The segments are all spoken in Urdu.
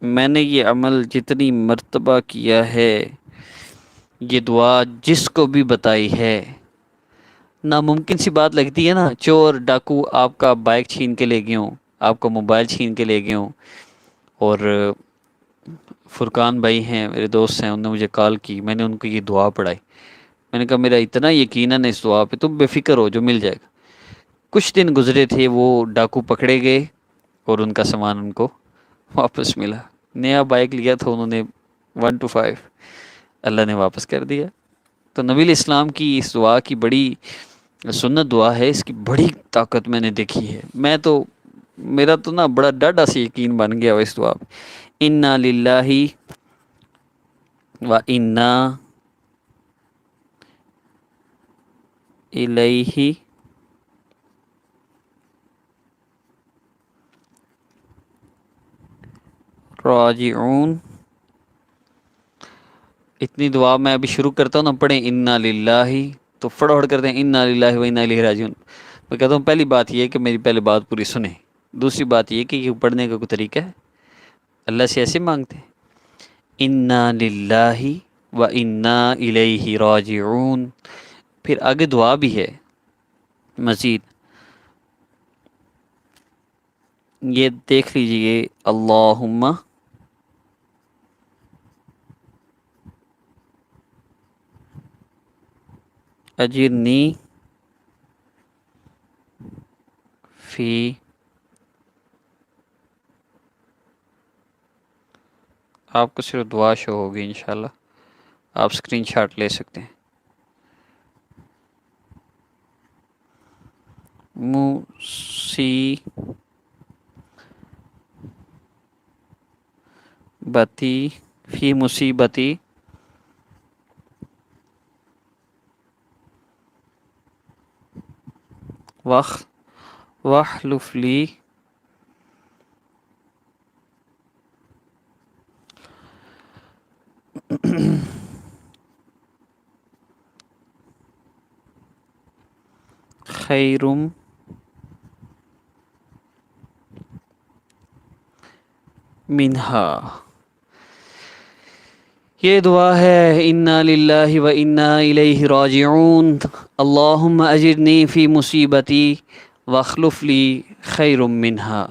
میں نے یہ عمل جتنی مرتبہ کیا ہے، یہ دعا جس کو بھی بتائی ہے، ناممکن سی بات لگتی ہے نا، چور ڈاکو آپ کا بائک چھین کے لے گئے ہوں، آپ کا موبائل چھین کے لے گئے ہوں، اور فرقان بھائی ہیں میرے دوست ہیں، انہوں نے مجھے کال کی، میں نے ان کو یہ دعا پڑھائی، میں نے کہا میرا اتنا یقین ہے اس دعا پہ، تم بے فکر ہو، جو مل جائے گا۔ کچھ دن گزرے تھے، وہ ڈاکو پکڑے گئے اور ان کا سامان ان کو واپس ملا۔ نیا بائک لیا تھا انہوں نے 1 to 5، اللہ نے واپس کر دیا۔ تو نبی علیہ السلام کی اس دعا کی بڑی سنت دعا ہے، اس کی بڑی طاقت میں نے دیکھی ہے۔ میں تو میرا تو نا بڑا ڈاڈا سے یقین بن گیا ہوا اس دعا پہ۔ انا للہ و انا الیہ راجعون۔ اتنی دعا میں ابھی شروع کرتا ہوں نا، پڑھیں انا للہ، تو فٹافٹ کرتے ہیں انا للہ و انا الیہ راجعون۔ میں کہتا ہوں پہلی بات یہ ہے کہ میری پہلے بات پوری سنیں، دوسری بات یہ کہ یہ پڑھنے کا کوئی طریقہ ہے؟ اللہ سے ایسے مانگتے ہیں انا للہ و انا الیہ راجعون۔ پھر آگے دعا بھی ہے مزید، یہ دیکھ لیجئے، اللہم اجرنی فی، آپ کو صرف دعا شو ہوگی انشاءاللہ، آپ اسکرین شاٹ لے سکتے ہیں۔ مصیبتی، فی مصیبتی واخلف لی خیر منہا۔ یہ دعا ہے انا للہ و انا الیہ راجعون، اللہم اجرنی فی مصیبتی واخلف لی خیر منہا۔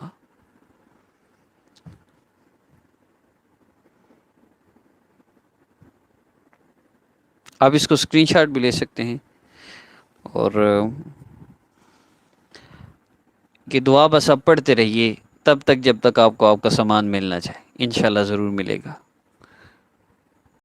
آپ اس کو اسکرین شاٹ بھی لے سکتے ہیں، اور کہ دعا بس آپ پڑھتے رہیے تب تک جب تک آپ کو آپ کا سامان ملنا چاہے، انشاءاللہ ضرور ملے گا۔